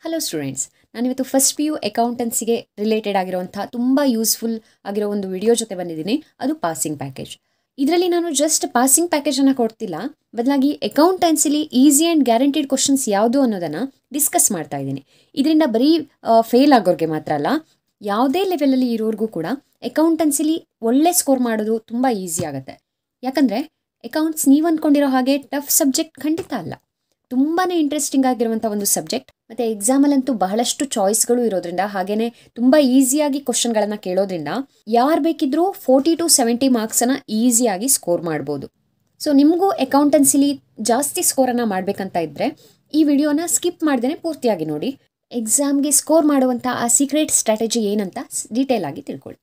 Hello students, ನಾನಿವತ್ತು first P U ಅಕೌಂಟೆನ್ಸಿಗೆ related ಆಗಿರುವಂಥ ತುಂಬ ಯೂಸ್ಫುಲ್ ಆಗಿರೋ ಒಂದು ವಿಡಿಯೋ ಜೊತೆ ಬಂದಿದ್ದೀನಿ. ಅದು ಪಾಸಿಂಗ್ ಪ್ಯಾಕೇಜ್. ಇದರಲ್ಲಿ ನಾನು ಜಸ್ಟ್ ಪಾಸಿಂಗ್ ಪ್ಯಾಕೇಜನ್ನು ಕೊಡ್ತಿಲ್ಲ, ಬದಲಾಗಿ ಅಕೌಂಟೆನ್ಸಿಲಿ ಈಸಿ ಆ್ಯಂಡ್ ಗ್ಯಾರಂಟಿಡ್ ಕ್ವಶನ್ಸ್ ಯಾವುದು ಅನ್ನೋದನ್ನು ಡಿಸ್ಕಸ್ ಮಾಡ್ತಾ ಇದ್ದೀನಿ. ಇದರಿಂದ ಬರೀ ಫೇಲ್ ಆಗೋರಿಗೆ ಮಾತ್ರ ಅಲ್ಲ, ಯಾವುದೇ ಲೆವೆಲಲ್ಲಿ ಇರೋರಿಗೂ ಕೂಡ ಅಕೌಂಟೆನ್ಸಿಲಿ ಒಳ್ಳೆ ಸ್ಕೋರ್ ಮಾಡೋದು ತುಂಬ ಈಸಿ ಆಗುತ್ತೆ. ಯಾಕಂದರೆ ಅಕೌಂಟ್ಸ್ ನೀವು ಅಂದ್ಕೊಂಡಿರೋ ಹಾಗೆ ಟಫ್ ಸಬ್ಜೆಕ್ಟ್ ಖಂಡಿತ ಅಲ್ಲ. ತುಂಬಾ ಇಂಟ್ರೆಸ್ಟಿಂಗ್ ಆಗಿರುವಂಥ ಒಂದು ಸಬ್ಜೆಕ್ಟ್. ಮತ್ತು ಎಕ್ಸಾಮಲ್ಲಂತೂ ಬಹಳಷ್ಟು ಚಾಯ್ಸ್ಗಳು ಇರೋದ್ರಿಂದ, ಹಾಗೆಯೇ ತುಂಬ ಈಸಿಯಾಗಿ ಕ್ವಶನ್ಗಳನ್ನು ಕೇಳೋದ್ರಿಂದ ಯಾರು ಬೇಕಿದ್ರೂ 40 to 70 ಮಾರ್ಕ್ಸನ್ನು ಈಸಿಯಾಗಿ ಸ್ಕೋರ್ ಮಾಡ್ಬೋದು. ಸೊ ನಿಮಗೂ ಅಕೌಂಟೆನ್ಸಿಲಿ ಜಾಸ್ತಿ ಸ್ಕೋರನ್ನು ಮಾಡಬೇಕಂತ ಇದ್ದರೆ ಈ ವಿಡಿಯೋನ ಸ್ಕಿಪ್ ಮಾಡ್ದೇ ಪೂರ್ತಿಯಾಗಿ ನೋಡಿ. ಎಕ್ಸಾಮ್ಗೆ ಸ್ಕೋರ್ ಮಾಡುವಂಥ ಆ ಸೀಕ್ರೆಟ್ ಸ್ಟ್ರಾಟಜಿ ಏನಂತ ಡೀಟೇಲ್ ಆಗಿ ತಿಳ್ಕೊಳ್ಳಿ.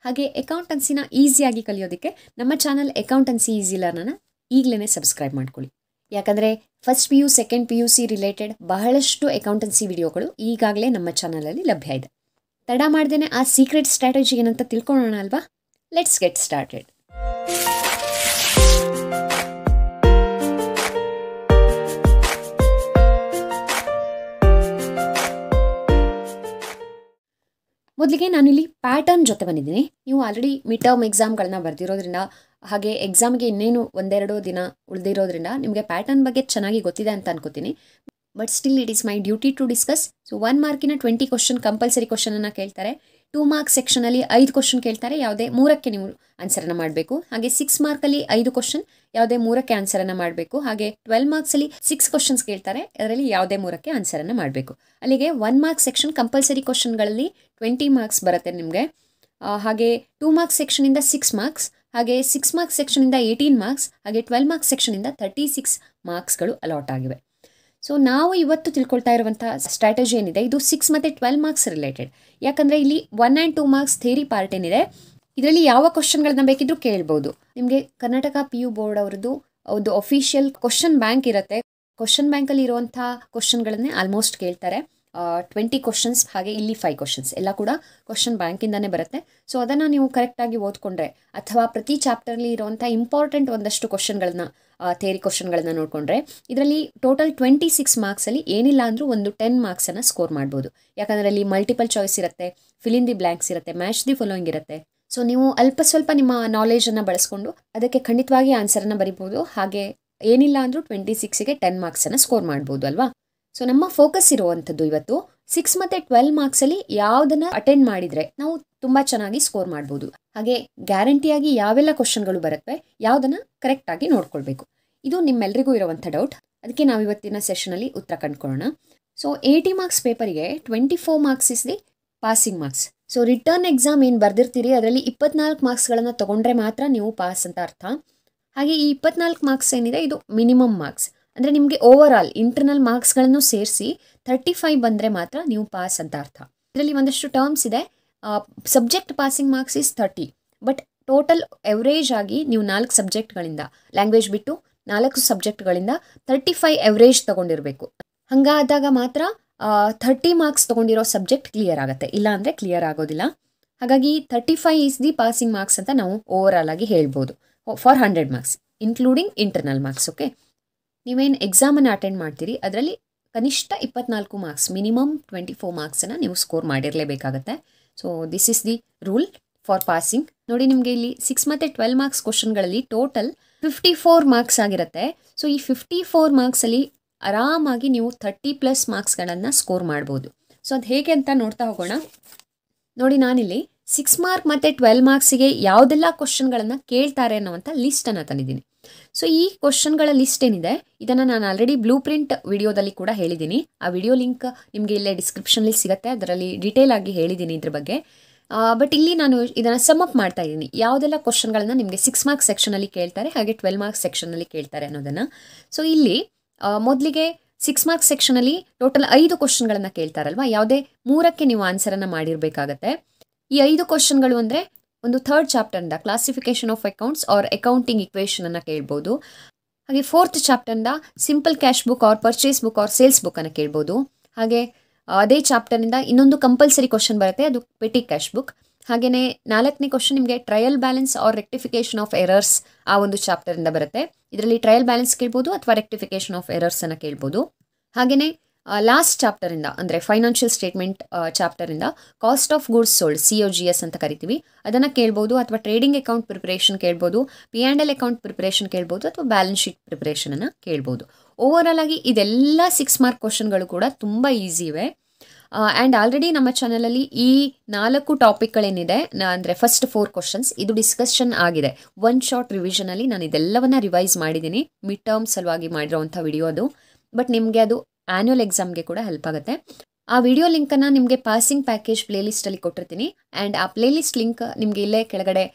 ಹಾಗೆ ಅಕೌಂಟೆನ್ಸಿನ ಈಸಿಯಾಗಿ ಕಲಿಯೋದಕ್ಕೆ ನಮ್ಮ ಚಾನಲ್ ಅಕೌಂಟೆನ್ಸಿ ಈಸಿ ಲರ್ನನ್ನು ಈಗಲೇ ಸಬ್ಸ್ಕ್ರೈಬ್ ಮಾಡ್ಕೊಳ್ಳಿ. ಯಾಕಂದರೆ first P U second P U C related ಬಹಳಷ್ಟು ಅಕೌಂಟೆನ್ಸಿ ವಿಡಿಯೋಗಳು ಈಗಾಗಲೇ ನಮ್ಮ ಚಾನಲಲ್ಲಿ ಲಭ್ಯ ಇದೆ. ತಡ ಮಾಡ್ದೇ ಆ ಸೀಕ್ರೆಟ್ ಸ್ಟ್ರಾಟಜಿ ಏನಂತ ತಿಳ್ಕೊಳ್ಳೋಣ ಅಲ್ವಾ? Let's get started. ಮೊದಲಿಗೆ ನಾನಿಲ್ಲಿ ಪ್ಯಾಟರ್ನ್ ಜೊತೆ ಬಂದಿದ್ದೀನಿ. ನೀವು ಆಲ್ರೆಡಿ ಮಿಡ್ ಟರ್ಮ್ ಎಕ್ಸಾಮ್ಗಳನ್ನ ಬರೆದಿರೋದ್ರಿಂದ, ಹಾಗೆ ಎಕ್ಸಾಮ್ಗೆ ಇನ್ನೇನು ಒಂದೆರಡು ದಿನ ಉಳಿದಿರೋದ್ರಿಂದ ನಿಮಗೆ ಪ್ಯಾಟರ್ನ್ ಬಗ್ಗೆ ಚೆನ್ನಾಗಿ ಗೊತ್ತಿದೆ ಅಂತ ಅನ್ಕೋತೀನಿ. But still it is my duty to discuss. So 1 ಮಾರ್ಕಿನ 20 ಕ್ವಶನ್ ಕಂಪಲ್ಸರಿ ಕ್ವಶನನ್ನು ಕೇಳ್ತಾರೆ. 2 ಮಾರ್ಕ್ಸ್ ಸೆಕ್ಷನಲ್ಲಿ 5 ಕ್ವಶನ್ ಕೇಳ್ತಾರೆ, ಯಾವುದೇ 3ಕ್ಕೆ ನೀವು ಆನ್ಸರನ್ನು ಮಾಡಬೇಕು. ಹಾಗೆ 6 ಮಾರ್ಕಲ್ಲಿ 5 ಕ್ವಶನ್, ಯಾವುದೇ 3ಕ್ಕೆ ಆನ್ಸರನ್ನು ಮಾಡಬೇಕು. ಹಾಗೆ 12 ಮಾರ್ಕ್ಸಲ್ಲಿ 6 ಕ್ವಶನ್ಸ್ ಕೇಳ್ತಾರೆ, ಅದರಲ್ಲಿ ಯಾವುದೇ 3ಕ್ಕೆ ಆನ್ಸರನ್ನು ಮಾಡಬೇಕು. ಅಲ್ಲಿಗೆ 1 ಮಾರ್ಕ್ಸ್ ಸೆಕ್ಷನ್ ಕಂಪಲ್ಸರಿ ಕ್ವಶನ್ಗಳಲ್ಲಿ 20 ಮಾರ್ಕ್ಸ್ ಬರುತ್ತೆ ನಿಮಗೆ. ಹಾಗೆ 2 ಮಾರ್ಕ್ಸ್ ಸೆಕ್ಷನಿಂದ 6 ಮಾರ್ಕ್ಸ್, ಹಾಗೆ 6 ಮಾರ್ಕ್ಸ್ ಸೆಕ್ಷನಿಂದ 18 ಮಾರ್ಕ್ಸ್, ಹಾಗೆ 12 ಮಾರ್ಕ್ಸ್ ಸೆಕ್ಷನಿಂದ 36 ಮಾರ್ಕ್ಸ್ಗಳು ಅಲಾಟ್ ಆಗಿವೆ. ಸೊ ನಾವು ಇವತ್ತು ತಿಳ್ಕೊಳ್ತಾ ಇರುವಂಥ ಸ್ಟ್ರಾಟಜಿ ಏನಿದೆ, ಇದು 6 ಮತ್ತು 12 ಮಾರ್ಕ್ಸ್ ರಿಲೇಟೆಡ್. ಯಾಕಂದರೆ ಇಲ್ಲಿ 1 and 2 ಮಾರ್ಕ್ಸ್ ಥಿಯರಿ ಪಾರ್ಟ್ ಏನಿದೆ, ಇದರಲ್ಲಿ ಯಾವ ಕ್ವಶನ್ಗಳನ್ನ ಬೇಕಿದ್ರೂ ಕೇಳ್ಬೋದು. ನಿಮಗೆ ಕರ್ನಾಟಕ ಪಿ ಯು ಬೋರ್ಡ್ ಅವರದ್ದು ಒಂದು ಅಫಿಷಿಯಲ್ ಕ್ವಶನ್ ಬ್ಯಾಂಕ್ ಇರುತ್ತೆ. ಕ್ವಶನ್ ಬ್ಯಾಂಕಲ್ಲಿ ಇರುವಂಥ ಕ್ವಶನ್ಗಳನ್ನೇ ಆಲ್ಮೋಸ್ಟ್ ಕೇಳ್ತಾರೆ. 20 ಕ್ವಶನ್ಸ್, ಹಾಗೆ ಇಲ್ಲಿ 5 ಕ್ವಶನ್ಸ್ ಎಲ್ಲ ಕೂಡ ಕ್ವಶನ್ ಬ್ಯಾಂಕಿಂದನೇ ಬರುತ್ತೆ. ಸೊ ಅದನ್ನು ನೀವು ಕರೆಕ್ಟಾಗಿ ಓದ್ಕೊಂಡ್ರೆ, ಅಥವಾ ಪ್ರತಿ ಚಾಪ್ಟರ್ಲಿ ಇರುವಂಥ ಇಂಪಾರ್ಟೆಂಟ್ ಒಂದಷ್ಟು ಕ್ವಶನ್ಗಳನ್ನ, ಥಿಯರಿ ಕ್ವಶನ್ಗಳನ್ನ ನೋಡಿಕೊಂಡ್ರೆ, ಇದರಲ್ಲಿ ಟೋಟಲ್ 26 ಮಾರ್ಕ್ಸಲ್ಲಿ ಏನಿಲ್ಲ ಅಂದರೂ ಒಂದು 10 ಮಾರ್ಕ್ಸನ್ನು ಸ್ಕೋರ್ ಮಾಡ್ಬೋದು. ಯಾಕಂದರೆ ಅಲ್ಲಿ ಮಲ್ಟಿಪಲ್ ಚಾಯ್ಸ್ ಇರುತ್ತೆ, ಫಿಲ್ ಇನ್ ದಿ ಬ್ಲ್ಯಾಂಕ್ಸ್ ಇರುತ್ತೆ, ಮ್ಯಾಚ್ ದಿ ಫಾಲೋಯಿಂಗ್ ಇರುತ್ತೆ. ಸೊ ನೀವು ಅಲ್ಪ ಸ್ವಲ್ಪ ನಿಮ್ಮ ನಾಲೆಜನ್ನು ಬಳಸ್ಕೊಂಡು ಅದಕ್ಕೆ ಖಂಡಿತವಾಗಿ ಆನ್ಸರನ್ನು ಬರಿಬೋದು. ಹಾಗೆ ಏನಿಲ್ಲ ಅಂದರೂ 26ಗೆ 10 ಮಾರ್ಕ್ಸನ್ನು ಸ್ಕೋರ್ ಮಾಡ್ಬೋದು ಅಲ್ವಾ? ಸೊ ನಮ್ಮ ಫೋಕಸ್ ಇರುವಂಥದ್ದು ಇವತ್ತು 6 ಮತ್ತು 12 ಮಾರ್ಕ್ಸಲ್ಲಿ ಯಾವುದನ್ನು ಅಟೆಂಡ್ ಮಾಡಿದರೆ ನಾವು ತುಂಬ ಚೆನ್ನಾಗಿ ಸ್ಕೋರ್ ಮಾಡ್ಬೋದು. ಹಾಗೆ ಗ್ಯಾರಂಟಿಯಾಗಿ ಯಾವೆಲ್ಲ ಕ್ವಶನ್ಗಳು ಬರುತ್ತೆ, ಯಾವುದನ್ನು ಕರೆಕ್ಟಾಗಿ ನೋಡ್ಕೊಳ್ಬೇಕು, ಇದು ನಿಮ್ಮೆಲ್ಲರಿಗೂ ಇರುವಂಥ ಡೌಟ್. ಅದಕ್ಕೆ ನಾವು ಇವತ್ತಿನ ಸೆಷನಲ್ಲಿ ಉತ್ತರ ಕಂಡುಕೊಳ್ಳೋಣ. ಸೊ 80 ಮಾರ್ಕ್ಸ್ ಪೇಪರಿಗೆ 24 marks is the passing marks. So return exam ಏನು ಬರೆದಿರ್ತೀರಿ ಅದರಲ್ಲಿ 24 ಮಾರ್ಕ್ಸ್ಗಳನ್ನು ತೊಗೊಂಡ್ರೆ ಮಾತ್ರ ನೀವು ಪಾಸ್ ಅಂತ ಅರ್ಥ. ಹಾಗೆ ಈ 24 ಮಾರ್ಕ್ಸ್ ಏನಿದೆ ಇದು ಮಿನಿಮಮ್ ಮಾರ್ಕ್ಸ್. ಅಂದರೆ ನಿಮಗೆ ಓವರ್ ಆಲ್ ಇಂಟರ್ನಲ್ ಮಾರ್ಕ್ಸ್ಗಳನ್ನು ಸೇರಿಸಿ 35 ಬಂದರೆ ಮಾತ್ರ ನೀವು ಪಾಸ್ ಅಂತ ಅರ್ಥ. ಇದರಲ್ಲಿ ಒಂದಷ್ಟು ಟರ್ಮ್ಸ್ ಇದೆ. Subject passing marks is 30, but total average ಆಗಿ ನೀವು 4 ಸಬ್ಜೆಕ್ಟ್ಗಳಿಂದ, ಲ್ಯಾಂಗ್ವೇಜ್ ಬಿಟ್ಟು 4 ಸಬ್ಜೆಕ್ಟ್ಗಳಿಂದ 35 ಎವರೇಜ್ ತೊಗೊಂಡಿರಬೇಕು. ಹಾಗಾದಾಗ ಮಾತ್ರ 30 ಮಾರ್ಕ್ಸ್ ತೊಗೊಂಡಿರೋ ಸಬ್ಜೆಕ್ಟ್ ಕ್ಲಿಯರ್ ಆಗುತ್ತೆ, ಇಲ್ಲ ಅಂದರೆ ಕ್ಲಿಯರ್ ಆಗೋದಿಲ್ಲ. ಹಾಗಾಗಿ 35 ಈಸ್ ದಿ ಪಾಸಿಂಗ್ ಮಾರ್ಕ್ಸ್ ಅಂತ ನಾವು ಓವರ್ ಆಲ್ ಆಗಿ ಹೇಳ್ಬೋದು for 100 marks including internal marks. Okay, ನೀವೇನು ಎಕ್ಸಾಮನ್ನು ಅಟೆಂಡ್ ಮಾಡ್ತೀರಿ ಅದರಲ್ಲಿ ಕನಿಷ್ಠ 24 ಮಾರ್ಕ್ಸ್, ಮಿನಿಮಮ್ 24 ಮಾರ್ಕ್ಸನ್ನು ನೀವು ಸ್ಕೋರ್ ಮಾಡಿರಲೇಬೇಕಾಗತ್ತೆ. So this is the rule for passing. ನೋಡಿ, ನಿಮಗೆ ಇಲ್ಲಿ 6 ಮತ್ತು 12 ಮಾರ್ಕ್ಸ್ ಕ್ವಶನ್ಗಳಲ್ಲಿ ಟೋಟಲ್ 54 ಮಾರ್ಕ್ಸ್ ಆಗಿರುತ್ತೆ. ಸೊ ಈ 54 ಮಾರ್ಕ್ಸಲ್ಲಿ ಆರಾಮಾಗಿ ನೀವು 30+ ಮಾರ್ಕ್ಸ್ಗಳನ್ನು ಸ್ಕೋರ್ ಮಾಡ್ಬೋದು. ಸೊ ಅದು ಹೇಗೆ ಅಂತ ನೋಡ್ತಾ ಹೋಗೋಣ. ನೋಡಿ, ನಾನಿಲ್ಲಿ 6 ಮಾರ್ಕ್ ಮತ್ತು 12 ಮಾರ್ಕ್ಸಿಗೆ ಯಾವುದೆಲ್ಲ ಕ್ವಶನ್ಗಳನ್ನು ಕೇಳ್ತಾರೆ ಅನ್ನೋವಂಥ ಲಿಸ್ಟನ್ನು ತಂದಿದ್ದೀನಿ. ಸೊ ಈ ಕ್ವಶನ್ಗಳ ಲಿಸ್ಟ್ ಏನಿದೆ ಇದನ್ನು ನಾನು ಆಲ್ರೆಡಿ ಬ್ಲೂ ಪ್ರಿಂಟ್ ವಿಡಿಯೋದಲ್ಲಿ ಕೂಡ ಹೇಳಿದ್ದೀನಿ. ಆ ವಿಡಿಯೋ ಲಿಂಕ್ ನಿಮಗೆ ಇಲ್ಲೇ ಡಿಸ್ಕ್ರಿಪ್ಷನಲ್ಲಿ ಸಿಗುತ್ತೆ, ಅದರಲ್ಲಿ ಡೀಟೇಲ್ ಆಗಿ ಹೇಳಿದ್ದೀನಿ ಇದ್ರ ಬಗ್ಗೆ. ಬಟ್ ಇಲ್ಲಿ ನಾನು ಇದನ್ನು ಸಮ್ ಅಪ್ ಮಾಡ್ತಾ ಇದ್ದೀನಿ, ಯಾವುದೆಲ್ಲ ಕ್ವಶನ್ಗಳನ್ನು ನಿಮಗೆ 6 ಮಾರ್ಕ್ಸ್ ಸೆಕ್ಷನಲ್ಲಿ ಕೇಳ್ತಾರೆ, ಹಾಗೆ 12 ಮಾರ್ಕ್ಸ್ ಸೆಕ್ಷನಲ್ಲಿ ಕೇಳ್ತಾರೆ ಅನ್ನೋದನ್ನು. ಸೊ ಇಲ್ಲಿ ಮೊದಲಿಗೆ 6 ಮಾರ್ಕ್ಸ್ ಸೆಕ್ಷನಲ್ಲಿ ಟೋಟಲ್ 5 ಕ್ವಶನ್ಗಳನ್ನು ಕೇಳ್ತಾರಲ್ವಾ, ಯಾವುದೇ 3ಕ್ಕೆ ನೀವು ಆನ್ಸರನ್ನು ಮಾಡಿರಬೇಕಾಗತ್ತೆ. ಈ 5 ಕ್ವಶನ್ಗಳು ಅಂದರೆ ಒಂದು 3rd ಚಾಪ್ಟರ್ನಿಂದ classification of accounts or accounting equation ಅನ್ನು ಕೇಳ್ಬೋದು. ಹಾಗೆ 4th ಚಾಪ್ಟರ್ನಿಂದ simple cash book or purchase book or sales ಬುಕ್ಕನ್ನು ಕೇಳ್ಬೋದು. ಹಾಗೆ ಅದೇ ಚಾಪ್ಟರ್ನಿಂದ ಇನ್ನೊಂದು ಕಂಪಲ್ಸರಿ ಕ್ವಶನ್ ಬರುತ್ತೆ, ಅದು ಪೆಟಿ ಕ್ಯಾಶ್ ಬುಕ್. ಹಾಗೆಯೇ 4ನೇ ಕ್ವಶನ್ ನಿಮಗೆ trial balance or rectification of errors ಆ ಒಂದು ಚಾಪ್ಟರಿಂದ ಬರುತ್ತೆ. ಇದರಲ್ಲಿ ಟ್ರಯಲ್ ಬ್ಯಾಲೆನ್ಸ್ ಕೇಳ್ಬೋದು ಅಥವಾ ರೆಕ್ಟಿಫಿಕೇಶನ್ ಆಫ್ ಎರರ್ಸನ್ನು ಕೇಳ್ಬೋದು. ಹಾಗೆಯೇ ಲಾಸ್ಟ್ ಚಾಪ್ಟರಿಂದ ಅಂದರೆ ಫೈನಾನ್ಷಿಯಲ್ ಸ್ಟೇಟ್ಮೆಂಟ್ ಚಾಪ್ಟರಿಂದ cost of goods sold COGS ಅಂತ ಕರಿತೀವಿ, ಅದನ್ನು ಕೇಳ್ಬೋದು. ಅಥವಾ ಟ್ರೇಡಿಂಗ್ ಅಕೌಂಟ್ ಪ್ರಿಪರೇಷನ್ ಕೇಳ್ಬೋದು, P&L ಅಕೌಂಟ್ ಪ್ರಿಪರೇಷನ್ ಕೇಳ್ಬೋದು, ಅಥವಾ ಬ್ಯಾಲೆನ್ಸ್ ಶೀಟ್ ಪ್ರಿಪರೇಷನನ್ನು ಕೇಳ್ಬೋದು. ಓವರಾಲ್ ಆಗಿ ಇದೆಲ್ಲ 6 ಮಾರ್ಕ್ ಕ್ವಶನ್ಗಳು ಕೂಡ ತುಂಬ ಈಸಿ ಇವೆ. ಆ್ಯಂಡ್ ಆಲ್ರೆಡಿ ನಮ್ಮ ಚಾನಲಲ್ಲಿ ಈ 4 ಟಾಪಿಕ್ಗಳೇನಿದೆ ಅಂದರೆ ಫಸ್ಟ್ 4 ಕ್ವಶನ್ಸ್ ಇದು ಡಿಸ್ಕಷನ್ ಆಗಿದೆ. ಒನ್ ಶಾರ್ಟ್ ರಿವಿಷನಲ್ಲಿ ನಾನು ಇದೆಲ್ಲವನ್ನು ರಿವೈಸ್ ಮಾಡಿದ್ದೀನಿ. ಮಿಡ್ ಟರ್ಮ್ ಸಲುವಾಗಿ ಮಾಡಿರೋವಂಥ ವಿಡಿಯೋ ಅದು. ಬಟ್ ನಿಮಗೆ ಅದು ಆ್ಯನ್ಯುವಲ್ ಎಕ್ಸಾಮ್ಗೆ ಕೂಡ ಹೆಲ್ಪ್ ಆಗುತ್ತೆ. ಆ ವಿಡಿಯೋ ಲಿಂಕನ್ನು ನಿಮಗೆ ಪಾಸಿಂಗ್ ಪ್ಯಾಕೇಜ್ ಪ್ಲೇಲಿಸ್ಟಲ್ಲಿ ಕೊಟ್ಟಿರ್ತೀನಿ. ಆ್ಯಂಡ್ ಆ ಪ್ಲೇಲಿಸ್ಟ್ ಲಿಂಕ್ ನಿಮಗೆ ಇಲ್ಲೇ ಕೆಳಗಡೆ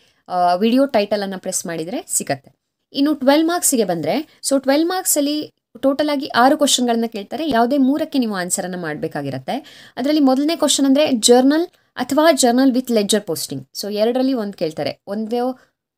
ವಿಡಿಯೋ ಟೈಟಲನ್ನು ಪ್ರೆಸ್ ಮಾಡಿದರೆ ಸಿಗುತ್ತೆ. ಇನ್ನು 12 ಮಾರ್ಕ್ಸಿಗೆ ಬಂದರೆ, ಸೊ 12 ಮಾರ್ಕ್ಸಲ್ಲಿ ಟೋಟಲ್ ಆಗಿ 6 ಕ್ವಶನ್ಗಳನ್ನ ಕೇಳ್ತಾರೆ. ಯಾವುದೇ 3ಕ್ಕೆ ನೀವು ಆನ್ಸರನ್ನು ಮಾಡಬೇಕಾಗಿರುತ್ತೆ. ಅದರಲ್ಲಿ ಮೊದಲನೇ ಕ್ವಶನ್ ಅಂದರೆ ಜರ್ನಲ್ ಅಥವಾ journal with ledger posting. So 2ರಲ್ಲಿ ಒಂದು ಕೇಳ್ತಾರೆ.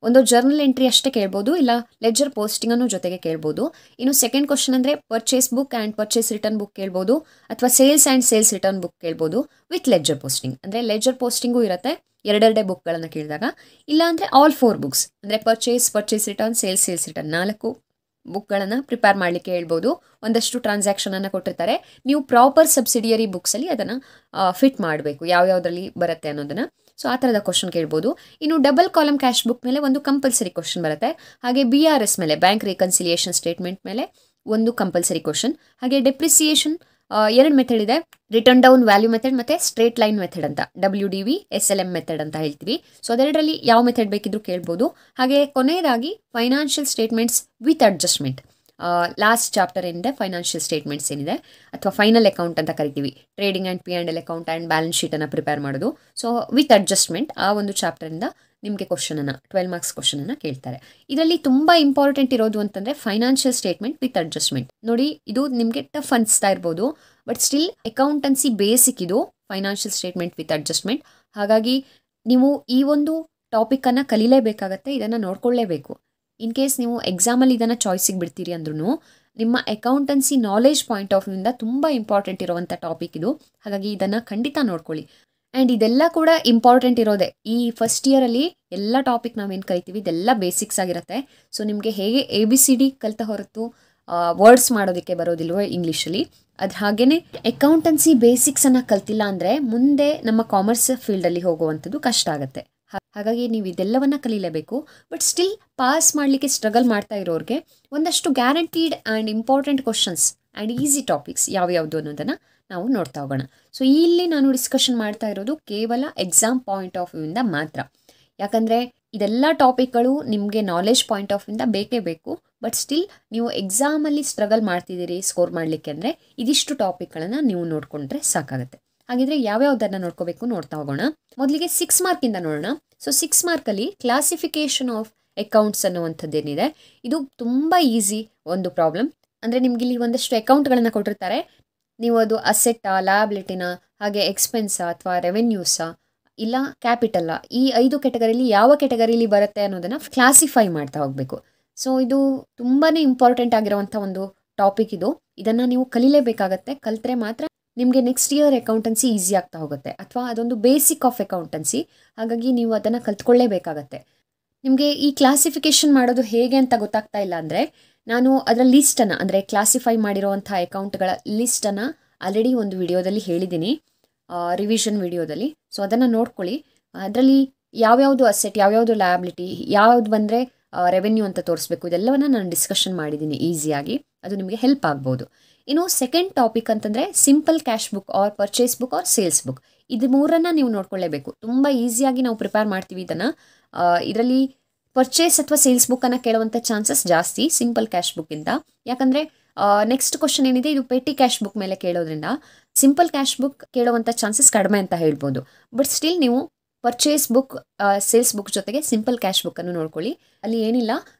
ಒಂದು ಜರ್ನಲ್ ಎಂಟ್ರಿ ಅಷ್ಟೇ ಕೇಳ್ಬೋದು, ಇಲ್ಲ ಲೆಡ್ಜರ್ ಪೋಸ್ಟಿಂಗನ್ನು ಜೊತೆಗೆ ಕೇಳ್ಬೋದು. ಇನ್ನು ಸೆಕೆಂಡ್ ಕ್ವಶನ್ ಅಂದರೆ purchase book and purchase return book ಕೇಳ್ಬೋದು, ಅಥವಾ sales and sales return book ಕೇಳ್ಬೋದು ವಿತ್ ಲೆಡ್ಜರ್ ಪೋಸ್ಟಿಂಗ್. ಅಂದರೆ ಲೆಡ್ಜರ್ ಪೋಸ್ಟಿಂಗು ಇರುತ್ತೆ ಎರಡೆರಡೇ ಬುಕ್ಗಳನ್ನು ಕೇಳಿದಾಗ. ಇಲ್ಲ ಅಂದರೆ ಆಲ್ 4 ಬುಕ್ಸ್ ಅಂದರೆ ಪರ್ಚೇಸ್ ರಿಟರ್ನ್, ಸೇಲ್ಸ್ ರಿಟರ್ನ್ 4 ಬುಕ್ಗಳನ್ನು ಪ್ರಿಪೇರ್ ಮಾಡಲಿಕ್ಕೆ ಹೇಳ್ಬೋದು. ಒಂದಷ್ಟು ಟ್ರಾನ್ಸಾಕ್ಷನನ್ನು ಕೊಟ್ಟಿರ್ತಾರೆ. ನೀವು ಪ್ರಾಪರ್ ಸಬ್ಸಿಡಿಯರಿ ಬುಕ್ಸಲ್ಲಿ ಅದನ್ನು ಫಿಟ್ ಮಾಡಬೇಕು, ಯಾವ್ಯಾವುದರಲ್ಲಿ ಬರುತ್ತೆ ಅನ್ನೋದನ್ನು. ಸೊ ಆ ಥರದ ಕ್ವಶನ್ ಕೇಳ್ಬೋದು. ಇನ್ನು ಡಬಲ್ ಕಾಲಮ್ ಕ್ಯಾಶ್ ಬುಕ್ ಮೇಲೆ ಒಂದು ಕಂಪಲ್ಸರಿ ಕ್ವಶನ್ ಬರುತ್ತೆ. ಹಾಗೆ BRS ಮೇಲೆ ಬ್ಯಾಂಕ್ ರಿಕನ್ಸಿಲಿಯೇಷನ್ ಸ್ಟೇಟ್ಮೆಂಟ್ ಮೇಲೆ ಒಂದು ಕಂಪಲ್ಸರಿ ಕ್ವಶನ್. ಹಾಗೆ ಡೆಪ್ರಿಸಿಯೇಷನ್ 2 ಮೆಥಡ್ ಇದೆ, ರಿಟರ್ನ್ ಡೌನ್ ವ್ಯಾಲ್ಯೂ ಮೆಥಡ್ ಮತ್ತು ಸ್ಟ್ರೇಟ್ ಲೈನ್ ಮೆಥಡ್ ಅಂತ, WDV SLM ಮೆಥಡ್ ಅಂತ ಹೇಳ್ತೀವಿ. ಸೊ ಅದೆರಡರಲ್ಲಿ ಯಾವ ಮೆಥಡ್ ಬೇಕಿದ್ರೂ ಕೇಳ್ಬೋದು. ಹಾಗೆ ಕೊನೆಯದಾಗಿ financial statements with adjustment. Last chapter ಏನಿದೆ ಫೈನಾನ್ಷಿಯಲ್ ಸ್ಟೇಟ್ಮೆಂಟ್ಸ್ ಏನಿದೆ ಅಥವಾ ಫೈನಲ್ ಅಕೌಂಟ್ ಅಂತ ಕರಿತೀವಿ, trading and P&L account and balance ಶೀಟನ್ನು ಪ್ರಿಪೇರ್ ಮಾಡೋದು. ಸೊ ವಿತ್ ಅಡ್ಜಸ್ಟ್ಮೆಂಟ್ ಆ ಒಂದು ಚಾಪ್ಟರಿಂದ ನಿಮಗೆ ಕ್ವಶನನ್ನು 12 ಮಾರ್ಕ್ಸ್ ಕ್ವಶನನ್ನು ಕೇಳ್ತಾರೆ. ಇದರಲ್ಲಿ ತುಂಬ ಇಂಪಾರ್ಟೆಂಟ್ ಇರೋದು ಅಂತಂದರೆ ಫೈನಾನ್ಷಿಯಲ್ ಸ್ಟೇಟ್ಮೆಂಟ್ ವಿತ್ ಅಡ್ಜಸ್ಟ್ಮೆಂಟ್. ನೋಡಿ, ಇದು ನಿಮಗೆ ಟಫ್ ಅನಿಸ್ತಾ ಇರ್ಬೋದು, ಬಟ್ ಸ್ಟಿಲ್ ಅಕೌಂಟೆನ್ಸಿ ಬೇಸಿಕ್ ಇದು ಫೈನಾನ್ಷಿಯಲ್ ಸ್ಟೇಟ್ಮೆಂಟ್ ವಿತ್ ಅಡ್ಜಸ್ಟ್ಮೆಂಟ್. ಹಾಗಾಗಿ ನೀವು ಈ ಒಂದು ಟಾಪಿಕನ್ನು ಕಲೀಲೇಬೇಕಾಗತ್ತೆ, ಇದನ್ನು ನೋಡ್ಕೊಳ್ಳೇಬೇಕು. ಇನ್ ಕೇಸ್ ನೀವು ಎಕ್ಸಾಮಲ್ಲಿ ಇದನ್ನು ಚಾಯ್ಸಿಗೆ ಬಿಡ್ತೀರಿ ಅಂದ್ರೂ ನಿಮ್ಮ ಅಕೌಂಟೆನ್ಸಿ ನಾಲೆಜ್ ಪಾಯಿಂಟ್ ಆಫ್ ವ್ಯೂಯಿಂದ ತುಂಬ ಇಂಪಾರ್ಟೆಂಟ್ ಇರುವಂಥ ಟಾಪಿಕ್ ಇದು. ಹಾಗಾಗಿ ಇದನ್ನು ಖಂಡಿತ ನೋಡ್ಕೊಳ್ಳಿ. ಆ್ಯಂಡ್ ಇದೆಲ್ಲ ಕೂಡ ಇಂಪಾರ್ಟೆಂಟ್ ಇರೋದೆ. ಈ ಫಸ್ಟ್ ಇಯರಲ್ಲಿ ಎಲ್ಲ ಟಾಪಿಕ್ ನಾವೇನು ಕರಿತೀವಿ ಇದೆಲ್ಲ ಬೇಸಿಕ್ಸ್ ಆಗಿರುತ್ತೆ. ಸೊ ನಿಮಗೆ ಹೇಗೆ ABCD ಕಲಿತ ಹೊರತು ವರ್ಡ್ಸ್ ಮಾಡೋದಕ್ಕೆ ಬರೋದಿಲ್ವೋ ಇಂಗ್ಲೀಷಲ್ಲಿ, ಅದು ಹಾಗೆಯೇ ಅಕೌಂಟೆನ್ಸಿ ಬೇಸಿಕ್ಸನ್ನು ಕಲ್ತಿಲ್ಲ ಅಂದರೆ ಮುಂದೆ ನಮ್ಮ ಕಾಮರ್ಸ್ ಫೀಲ್ಡಲ್ಲಿ ಹೋಗುವಂಥದ್ದು ಕಷ್ಟ ಆಗುತ್ತೆ. ಹಾಗಾಗಿ ನೀವು ಇದೆಲ್ಲವನ್ನು ಕಲೀಲೇಬೇಕು. ಬಟ್ ಸ್ಟಿಲ್ ಪಾಸ್ ಮಾಡಲಿಕ್ಕೆ ಸ್ಟ್ರಗಲ್ ಮಾಡ್ತಾ ಇರೋರಿಗೆ ಒಂದಷ್ಟು guaranteed and important questions and easy topics ಯಾವ್ಯಾವುದು ಅನ್ನೋದನ್ನು ನಾವು ನೋಡ್ತಾ ಹೋಗೋಣ. ಸೊ ಇಲ್ಲಿ ನಾನು ಡಿಸ್ಕಷನ್ ಮಾಡ್ತಾ ಇರೋದು ಕೇವಲ ಎಕ್ಸಾಮ್ ಪಾಯಿಂಟ್ ಆಫ್ ವ್ಯೂಯಿಂದ ಮಾತ್ರ. ಯಾಕಂದರೆ ಇದೆಲ್ಲ ಟಾಪಿಕ್ಗಳು ನಿಮಗೆ ನಾಲೆಜ್ ಪಾಯಿಂಟ್ ಆಫ್ ವ್ಯೂಯಿಂದ ಬೇಕೇ ಬೇಕು. ಬಟ್ ಸ್ಟಿಲ್ ನೀವು ಎಕ್ಸಾಮಲ್ಲಿ ಸ್ಟ್ರಗಲ್ ಮಾಡ್ತಿದ್ದೀರಿ ಸ್ಕೋರ್ ಮಾಡಲಿಕ್ಕೆ ಅಂದರೆ ಇದಿಷ್ಟು ಟಾಪಿಕ್ಗಳನ್ನು ನೀವು ನೋಡಿಕೊಂಡ್ರೆ ಸಾಕಾಗುತ್ತೆ. ಹಾಗಿದ್ರೆ ಯಾವ್ಯಾವುದನ್ನು ನೋಡ್ಕೋಬೇಕು ನೋಡ್ತಾ ಹೋಗೋಣ. ಮೊದಲಿಗೆ 6 ಮಾರ್ಕಿಂದ ನೋಡೋಣ. ಸೊ 6 ಮಾರ್ಕಲ್ಲಿ ಕ್ಲಾಸಿಫಿಕೇಶನ್ ಆಫ್ ಅಕೌಂಟ್ಸ್ ಅನ್ನುವಂಥದ್ದೇನಿದೆ, ಇದು ತುಂಬ ಈಸಿ ಒಂದು ಪ್ರಾಬ್ಲಮ್. ಅಂದರೆ ನಿಮ್ಗೆ ಇಲ್ಲಿ ಒಂದಷ್ಟು ಅಕೌಂಟ್ಗಳನ್ನು ಕೊಟ್ಟಿರ್ತಾರೆ. ನೀವು ಅದು ಅಸೆಟ್ಟಾ, ಲಯಬಿಲಿಟಿನ, ಹಾಗೆ ಎಕ್ಸ್ಪೆನ್ಸಾ ಅಥವಾ ರೆವೆನ್ಯೂಸಾ ಇಲ್ಲ ಕ್ಯಾಪಿಟಲ್ಲ, ಈ 5 ಕೆಟಗರಿಲಿ ಯಾವ ಕೆಟಗರಿಲಿ ಬರುತ್ತೆ ಅನ್ನೋದನ್ನು ಕ್ಲಾಸಿಫೈ ಮಾಡ್ತಾ ಹೋಗಬೇಕು. ಸೊ ಇದು ತುಂಬಾ ಇಂಪಾರ್ಟೆಂಟ್ ಆಗಿರುವಂಥ ಒಂದು ಟಾಪಿಕ್ ಇದು. ಇದನ್ನು ನೀವು ಕಲೀಲೇಬೇಕಾಗತ್ತೆ. ಕಲಿತ್ರೆ ಮಾತ್ರ ನಿಮಗೆ ನೆಕ್ಸ್ಟ್ ಇಯರ್ ಅಕೌಂಟೆನ್ಸಿ ಈಸಿ ಆಗ್ತಾ ಹೋಗುತ್ತೆ, ಅಥವಾ ಅದೊಂದು ಬೇಸಿಕ್ ಆಫ್ ಅಕೌಂಟೆನ್ಸಿ. ಹಾಗಾಗಿ ನೀವು ಅದನ್ನು ಕಲ್ತ್ಕೊಳ್ಳೇಬೇಕಾಗತ್ತೆ. ನಿಮಗೆ ಈ ಕ್ಲಾಸಿಫಿಕೇಷನ್ ಮಾಡೋದು ಹೇಗೆ ಅಂತ ಗೊತ್ತಾಗ್ತಾ ಇಲ್ಲ ಅಂದರೆ ನಾನು ಅದರ ಲಿಸ್ಟನ್ನು ಅಂದರೆ ಕ್ಲಾಸಿಫೈ ಮಾಡಿರೋವಂಥ ಅಕೌಂಟ್ಗಳ ಲಿಸ್ಟನ್ನು ಆಲ್ರೆಡಿ ಒಂದು ವಿಡಿಯೋದಲ್ಲಿ ಹೇಳಿದ್ದೀನಿ, ರಿವಿಷನ್ ವಿಡಿಯೋದಲ್ಲಿ. ಸೊ ಅದನ್ನು ನೋಡ್ಕೊಳ್ಳಿ. ಅದರಲ್ಲಿ ಯಾವ್ಯಾವುದು ಅಸೆಟ್, ಯಾವ್ಯಾವುದು ಲಯಬಿಲಿಟಿ, ಯಾವ್ದು ಬಂದರೆ ರೆವೆನ್ಯೂ ಅಂತ ತೋರಿಸ್ಬೇಕು, ಇದೆಲ್ಲವನ್ನು ನಾನು ಡಿಸ್ಕಷನ್ ಮಾಡಿದ್ದೀನಿ ಈಸಿಯಾಗಿ. ಅದು ನಿಮಗೆ ಹೆಲ್ಪ್ ಆಗ್ಬೋದು. ಇನ್ನು ಸೆಕೆಂಡ್ ಟಾಪಿಕ್ ಅಂತಂದರೆ simple cash book or purchase book or sales book. ಇದು 3 ನೀವು ನೋಡ್ಕೊಳ್ಳೇಬೇಕು. ತುಂಬ ಈಸಿಯಾಗಿ ನಾವು ಪ್ರಿಪೇರ್ ಮಾಡ್ತೀವಿ ಇದನ್ನು. ಇದರಲ್ಲಿ ಪರ್ಚೇಸ್ ಅಥವಾ ಸೇಲ್ಸ್ ಬುಕ್ಕನ್ನು ಕೇಳುವಂಥ ಚಾನ್ಸಸ್ ಜಾಸ್ತಿ ಸಿಂಪಲ್ ಕ್ಯಾಶ್ ಬುಕ್ಕಿಂತ. ಯಾಕಂದರೆ ನೆಕ್ಸ್ಟ್ ಕ್ವಶನ್ ಏನಿದೆ ಇದು ಪೆಟಿ ಕ್ಯಾಶ್ ಬುಕ್ ಮೇಲೆ ಕೇಳೋದ್ರಿಂದ ಸಿಂಪಲ್ ಕ್ಯಾಶ್ ಬುಕ್ ಕೇಳುವಂಥ ಚಾನ್ಸಸ್ ಕಡಿಮೆ ಅಂತ ಹೇಳ್ಬೋದು. ಬಟ್ ಸ್ಟಿಲ್ ನೀವು ಪರ್ಚೇಸ್ ಬುಕ್, ಸೇಲ್ಸ್ ಬುಕ್ ಜೊತೆಗೆ ಸಿಂಪಲ್ ಕ್ಯಾಶ್ ಬುಕ್ಕನ್ನು ನೋಡ್ಕೊಳ್ಳಿ. ಅಲ್ಲಿ ಏನಿಲ್ಲ,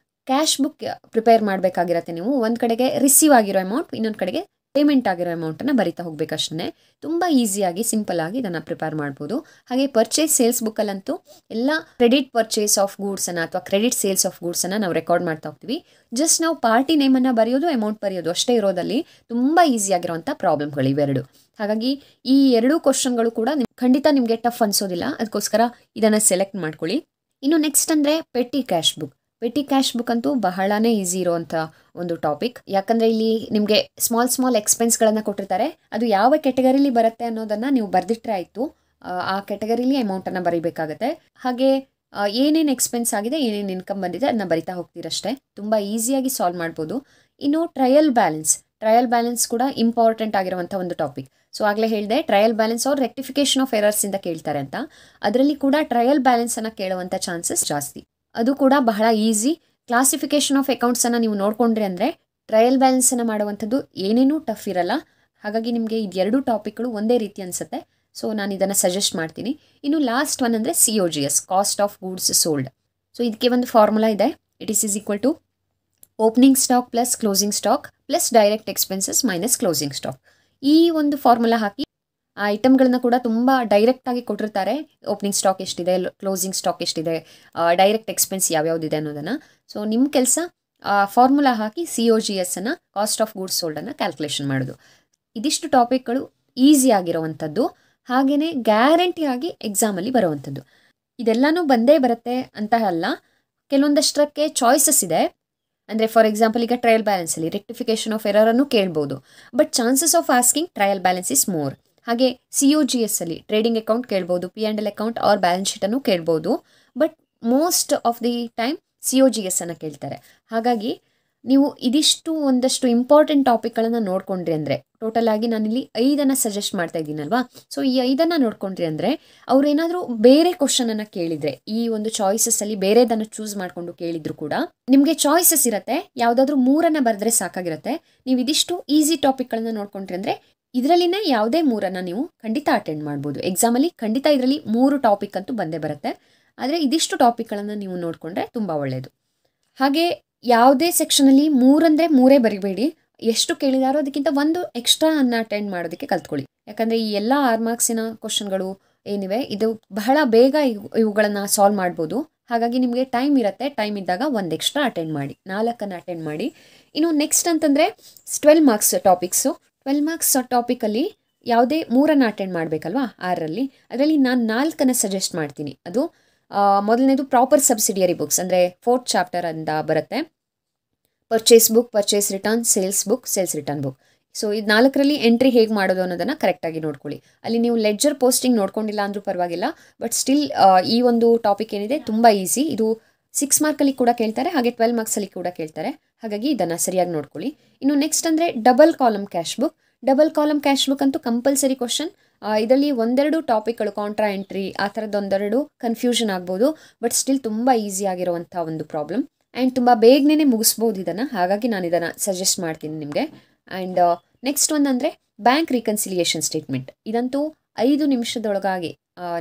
ಕ್ಯಾಶ್ ಬುಕ್ ಪ್ರಿಪೇರ್ ಮಾಡಬೇಕಾಗಿರತ್ತೆ. ನೀವು ಒಂದು ಕಡೆಗೆ ರಿಸೀವ್ ಆಗಿರೋ ಅಮೌಂಟ್, ಇನ್ನೊಂದು ಕಡೆಗೆ ಪೇಮೆಂಟ್ ಆಗಿರೋ ಅಮೌಂಟನ್ನು ಬರಿತಾ ಹೋಗಬೇಕಷ್ಟೇ. ತುಂಬ ಈಸಿಯಾಗಿ ಸಿಂಪಲ್ ಆಗಿ ಇದನ್ನು ಪ್ರಿಪೇರ್ ಮಾಡ್ಬೋದು. ಹಾಗೆ ಪರ್ಚೇಸ್ ಸೇಲ್ಸ್ ಬುಕ್ಕಲ್ಲಂತೂ ಎಲ್ಲ ಕ್ರೆಡಿಟ್ ಪರ್ಚೇಸ್ ಆಫ್ ಗೂಡ್ಸನ್ನು ಅಥವಾ ಕ್ರೆಡಿಟ್ ಸೇಲ್ಸ್ ಆಫ್ ಗೂಡ್ಸನ್ನು ನಾವು ರೆಕಾರ್ಡ್ ಮಾಡ್ತಾ ಹೋಗ್ತೀವಿ. ಜಸ್ಟ್ ನಾವು ಪಾರ್ಟಿ ನೇಮನ್ನು ಬರೆಯೋದು, ಅಮೌಂಟ್ ಬರೆಯೋದು ಅಷ್ಟೇ ಇರೋದಲ್ಲಿ ತುಂಬ ಈಸಿಯಾಗಿರೋವಂಥ ಪ್ರಾಬ್ಲಮ್ಗಳು ಇವೆರಡು. ಹಾಗಾಗಿ ಈ 2 ಕ್ವಶನ್ಗಳು ಕೂಡ ಖಂಡಿತ ನಿಮಗೆ ಟಫ್ ಅನ್ಸೋದಿಲ್ಲ. ಅದಕ್ಕೋಸ್ಕರ ಇದನ್ನು ಸೆಲೆಕ್ಟ್ ಮಾಡ್ಕೊಳ್ಳಿ. ಇನ್ನು ನೆಕ್ಸ್ಟ್ ಅಂದರೆ petty cash book. Petty cash book ಅಂತೂ ಬಹಳನೇ ಈಸಿ ಇರೋವಂಥ ಒಂದು ಟಾಪಿಕ್. ಯಾಕಂದರೆ ಇಲ್ಲಿ ನಿಮಗೆ ಸ್ಮಾಲ್ ಎಕ್ಸ್ಪೆನ್ಸ್ಗಳನ್ನು ಕೊಟ್ಟಿರ್ತಾರೆ. ಅದು ಯಾವ ಕೆಟಗರಿಲಿ ಬರುತ್ತೆ ಅನ್ನೋದನ್ನು ನೀವು ಬರೆದಿಟ್ಟರೆ ಆಯಿತು. ಆ ಕೆಟಗರಿಲಿ ಅಮೌಂಟನ್ನು ಬರೀಬೇಕಾಗತ್ತೆ. ಹಾಗೆ ಏನೇನು ಎಕ್ಸ್ಪೆನ್ಸ್ ಆಗಿದೆ, ಏನೇನು ಇನ್ಕಮ್ ಬಂದಿದೆ ಅದನ್ನ ಬರಿತಾ ಹೋಗ್ತೀರಷ್ಟೇ. ತುಂಬ ಈಸಿಯಾಗಿ ಸಾಲ್ವ್ ಮಾಡ್ಬೋದು. ಇನ್ನು ಟ್ರಯಲ್ ಬ್ಯಾಲೆನ್ಸ್ ಕೂಡ ಇಂಪಾರ್ಟೆಂಟ್ ಆಗಿರುವಂಥ ಒಂದು ಟಾಪಿಕ್. ಸೊ ಆಗಲೇ ಹೇಳಿದೆ, ಟ್ರಯಲ್ ಬ್ಯಾಲೆನ್ಸ್ ಅವ್ರು ರೆಕ್ಟಿಫಿಕೇಶನ್ ಆಫ್ ಎರರ್ಸಿಂದ ಕೇಳ್ತಾರೆ ಅಂತ. ಅದರಲ್ಲಿ ಕೂಡ ಟ್ರಯಲ್ ಬ್ಯಾಲೆನ್ಸನ್ನು ಕೇಳುವಂಥ ಚಾನ್ಸಸ್ ಜಾಸ್ತಿ. ಅದು ಕೂಡ ಬಹಳ ಈಸಿ. ಕ್ಲಾಸಿಫಿಕೇಶನ್ ಆಫ್ ಅಕೌಂಟ್ಸನ್ನು ನೀವು ನೋಡಿಕೊಂಡ್ರಿ ಅಂದರೆ ಟ್ರಯಲ್ ಬ್ಯಾಲೆನ್ಸನ್ನು ಮಾಡುವಂಥದ್ದು ಏನೇನೂ ಟಫ್ ಇರಲ್ಲ. ಹಾಗಾಗಿ ನಿಮಗೆ ಇದೆರಡು ಟಾಪಿಕ್ಗಳು ಒಂದೇ ರೀತಿ ಅನಿಸುತ್ತೆ. ಸೊ ನಾನು ಇದನ್ನು ಸಜೆಸ್ಟ್ ಮಾಡ್ತೀನಿ. ಇನ್ನು ಲಾಸ್ಟ್ ಒನ್ ಅಂದರೆ COGS, cost of goods sold. So ಇದಕ್ಕೆ ಒಂದು ಫಾರ್ಮುಲಾ ಇದೆ. It is equal to opening stock plus closing stock plus direct expenses minus closing stock. ಈ ಒಂದು ಫಾರ್ಮುಲಾ ಹಾಕಿ ಆ ಐಟಮ್ಗಳನ್ನ ಕೂಡ ತುಂಬ ಡೈರೆಕ್ಟಾಗಿ ಕೊಟ್ಟಿರ್ತಾರೆ. ಓಪನಿಂಗ್ ಸ್ಟಾಕ್ ಎಷ್ಟಿದೆ, ಕ್ಲೋಸಿಂಗ್ ಸ್ಟಾಕ್ ಎಷ್ಟಿದೆ, ಡೈರೆಕ್ಟ್ ಎಕ್ಸ್ಪೆನ್ಸ್ ಯಾವ್ಯಾವುದಿದೆ ಅನ್ನೋದನ್ನು. ಸೊ ನಿಮ್ಮ ಕೆಲಸ ಫಾರ್ಮುಲಾ ಹಾಕಿ COGSನ್ನು, ಕಾಸ್ಟ್ ಆಫ್ ಗೂಡ್ಸ್ ಸೋಲ್ಡನ್ನು ಕ್ಯಾಲ್ಕುಲೇಷನ್ ಮಾಡೋದು. ಇದಿಷ್ಟು ಟಾಪಿಕ್ಗಳು ಈಸಿ ಆಗಿರೋವಂಥದ್ದು, ಹಾಗೆಯೇ ಗ್ಯಾರಂಟಿಯಾಗಿ ಎಕ್ಸಾಮಲ್ಲಿ ಬರುವಂಥದ್ದು. ಇದೆಲ್ಲನೂ ಬಂದೇ ಬರುತ್ತೆ ಅಂತ ಅಲ್ಲ, ಕೆಲವೊಂದಷ್ಟಕ್ಕೆ ಚಾಯ್ಸಸ್ ಇದೆ. ಅಂದರೆ ಫಾರ್ ಎಕ್ಸಾಂಪಲ್ ಈಗ ಟ್ರಯಲ್ ಬ್ಯಾಲೆನ್ಸಲ್ಲಿ ರೆಕ್ಟಿಫಿಕೇಶನ್ ಆಫ್ ಎರರನ್ನು ಕೇಳ್ಬೋದು, but chances of asking trial balance is more. ಹಾಗೆ COGS ಅಲ್ಲಿ ಟ್ರೇಡಿಂಗ್ ಅಕೌಂಟ್ ಕೇಳ್ಬೋದು, P&L ಅಕೌಂಟ್ ಆರ್ ಬ್ಯಾಲೆನ್ಸ್ ಶೀಟನ್ನು ಕೇಳ್ಬೋದು, but most of the time COGS ಅನ್ನು ಕೇಳ್ತಾರೆ. ಹಾಗಾಗಿ ನೀವು ಇದಿಷ್ಟು ಒಂದಷ್ಟು ಇಂಪಾರ್ಟೆಂಟ್ ಟಾಪಿಕ್ಗಳನ್ನು ನೋಡ್ಕೊಂಡ್ರಿ ಅಂದರೆ, ಟೋಟಲ್ ಆಗಿ ನಾನಿಲ್ಲಿ 5 ಸಜೆಸ್ಟ್ ಮಾಡ್ತಾ ಇದ್ದೀನಲ್ವಾ. ಸೊ ಈ 5 ನೋಡ್ಕೊಂಡ್ರಿ ಅಂದರೆ ಅವ್ರು ಏನಾದರೂ ಬೇರೆ ಕ್ವಶನನ್ನು ಕೇಳಿದರೆ, ಈ ಒಂದು ಚಾಯ್ಸಸ್ಸಲ್ಲಿ ಬೇರೆದನ್ನು ಚೂಸ್ ಮಾಡಿಕೊಂಡು ಕೇಳಿದ್ರು ಕೂಡ ನಿಮಗೆ ಚಾಯ್ಸಸ್ ಇರುತ್ತೆ. ಯಾವುದಾದ್ರೂ 3 ಬರೆದ್ರೆ ಸಾಕಾಗಿರುತ್ತೆ. ನೀವು ಇದಿಷ್ಟು ಈಸಿ ಟಾಪಿಕ್ಗಳನ್ನು ನೋಡ್ಕೊಂಡ್ರಿ ಅಂದರೆ ಇದರಲ್ಲಿನೇ ಯಾವುದೇ 3 ನೀವು ಖಂಡಿತ ಅಟೆಂಡ್ ಮಾಡ್ಬೋದು. ಎಕ್ಸಾಮಲ್ಲಿ ಖಂಡಿತ ಇದರಲ್ಲಿ 3 ಟಾಪಿಕ್ ಅಂತೂ ಬಂದೇ ಬರುತ್ತೆ. ಆದರೆ ಇದಿಷ್ಟು ಟಾಪಿಕ್ಗಳನ್ನು ನೀವು ನೋಡಿಕೊಂಡ್ರೆ ತುಂಬ ಒಳ್ಳೆಯದು. ಹಾಗೆ ಯಾವುದೇ ಸೆಕ್ಷನಲ್ಲಿ 3 ಅಂದರೆ 3 ಬರಿಬೇಡಿ. ಎಷ್ಟು ಕೇಳಿದಾರೋ ಅದಕ್ಕಿಂತ ಒಂದು ಎಕ್ಸ್ಟ್ರಾ ಅಟೆಂಡ್ ಮಾಡೋದಕ್ಕೆ ಕಲ್ತ್ಕೊಳ್ಳಿ. ಯಾಕಂದರೆ ಈ ಎಲ್ಲ 6 ಮಾರ್ಕ್ಸಿನ ಕ್ವಶನ್ಗಳು ಏನಿವೆ ಇದು ಬಹಳ ಬೇಗ ಇವುಗಳನ್ನು ಸಾಲ್ವ್ ಮಾಡ್ಬೋದು. ಹಾಗಾಗಿ ನಿಮಗೆ ಟೈಮ್ ಇರುತ್ತೆ. ಟೈಮ್ ಇದ್ದಾಗ ಒಂದು ಎಕ್ಸ್ಟ್ರಾ ಅಟೆಂಡ್ ಮಾಡಿ, 4 ಅಟೆಂಡ್ ಮಾಡಿ. ಇನ್ನು ನೆಕ್ಸ್ಟ್ ಅಂತಂದರೆ 12 ಮಾರ್ಕ್ಸ್ ಟಾಪಿಕ್ಸು. 12 ಮಾರ್ಕ್ಸ್ ಟಾಪಿಕಲ್ಲಿ ಯಾವುದೇ 3 ಅಟೆಂಡ್ ಮಾಡಬೇಕಲ್ವಾ 6ರಲ್ಲಿ. ಅದರಲ್ಲಿ ನಾನು 4 ಸಜೆಸ್ಟ್ ಮಾಡ್ತೀನಿ. ಅದು ಮೊದಲನೇದು ಪ್ರಾಪರ್ ಸಬ್ಸಿಡಿಯರಿ ಬುಕ್ಸ್, ಅಂದರೆ 4th ಚಾಪ್ಟರ್ ಅಂತ ಬರುತ್ತೆ. Purchase book, purchase return, sales book, sales return book. So ಇದು 4ರಲ್ಲಿ ಎಂಟ್ರಿ ಹೇಗೆ ಮಾಡೋದು ಅನ್ನೋದನ್ನು ಕರೆಕ್ಟಾಗಿ ನೋಡ್ಕೊಳ್ಳಿ. ಅಲ್ಲಿ ನೀವು ಲೆಡ್ಜರ್ ಪೋಸ್ಟಿಂಗ್ ನೋಡ್ಕೊಂಡಿಲ್ಲ ಅಂದರೂ ಪರವಾಗಿಲ್ಲ, ಬಟ್ ಸ್ಟಿಲ್ ಈ ಒಂದು ಟಾಪಿಕ್ ಏನಿದೆ ತುಂಬ ಈಸಿ. ಇದು 6 ಮಾರ್ಕಲ್ಲಿ ಕೂಡ ಕೇಳ್ತಾರೆ, ಹಾಗೆ 12 ಮಾರ್ಕ್ಸಲ್ಲಿ ಕೂಡ ಕೇಳ್ತಾರೆ. ಹಾಗಾಗಿ ಇದನ್ನು ಸರಿಯಾಗಿ ನೋಡ್ಕೊಳ್ಳಿ. ಇನ್ನು ನೆಕ್ಸ್ಟ್ ಅಂದರೆ double column cash book. Double column cash book ಅಂತೂ ಕಂಪಲ್ಸರಿ ಕ್ವಶನ್. ಇದರಲ್ಲಿ 1-2 ಟಾಪಿಕ್ಗಳು ಕಾಂಟ್ರಾ ಎಂಟ್ರಿ ಆ ಥರದ್ದು 1-2 ಕನ್ಫ್ಯೂಷನ್ ಆಗ್ಬೋದು, ಬಟ್ ಸ್ಟಿಲ್ ತುಂಬ ಈಸಿ ಆಗಿರುವಂಥ ಒಂದು ಪ್ರಾಬ್ಲಮ್. ಆ್ಯಂಡ್ ತುಂಬ ಬೇಗನೆ ಮುಗಿಸ್ಬೋದು ಇದನ್ನು. ಹಾಗಾಗಿ ನಾನು ಇದನ್ನು ಸಜೆಸ್ಟ್ ಮಾಡ್ತೀನಿ ನಿಮಗೆ. ಆ್ಯಂಡ್ ನೆಕ್ಸ್ಟ್ ಒಂದು ಅಂದರೆ ಬ್ಯಾಂಕ್ ರಿಕನ್ಸಿಲಿಯೇಷನ್ ಸ್ಟೇಟ್ಮೆಂಟ್. ಇದಂತೂ 5 ನಿಮಿಷದೊಳಗಾಗಿ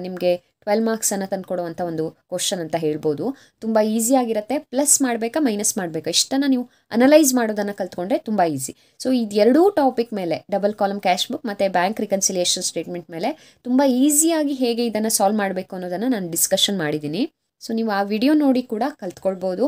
ನಿಮಗೆ 12 ಮಾರ್ಕ್ಸನ್ನು ತಂದುಕೊಡುವಂಥ ಒಂದು ಕ್ವಶನ್ ಅಂತ ಹೇಳ್ಬೋದು. ತುಂಬ ಈಸಿಯಾಗಿರುತ್ತೆ. ಪ್ಲಸ್ ಮಾಡಬೇಕಾ ಮೈನಸ್ ಮಾಡಬೇಕಾ ಇಷ್ಟನ್ನು ನೀವು ಅನಲೈಸ್ ಮಾಡೋದನ್ನು ಕಲ್ತ್ಕೊಂಡ್ರೆ ತುಂಬ ಈಸಿ. ಸೊ ಇದೆರಡೂ ಟಾಪಿಕ್ ಮೇಲೆ, ಡಬಲ್ ಕಾಲಮ್ ಕ್ಯಾಶ್ ಬುಕ್ ಮತ್ತು ಬ್ಯಾಂಕ್ ರಿಕನ್ಸಿಲಿಯೇಷನ್ ಸ್ಟೇಟ್ಮೆಂಟ್ ಮೇಲೆ ತುಂಬ ಈಸಿಯಾಗಿ ಹೇಗೆ ಇದನ್ನು ಸಾಲ್ವ್ ಮಾಡಬೇಕು ಅನ್ನೋದನ್ನು ನಾನು ಡಿಸ್ಕಷನ್ ಮಾಡಿದ್ದೀನಿ. ಸೊ ನೀವು ಆ ವಿಡಿಯೋ ನೋಡಿ ಕೂಡ ಕಲ್ತ್ಕೊಳ್ಬೋದು.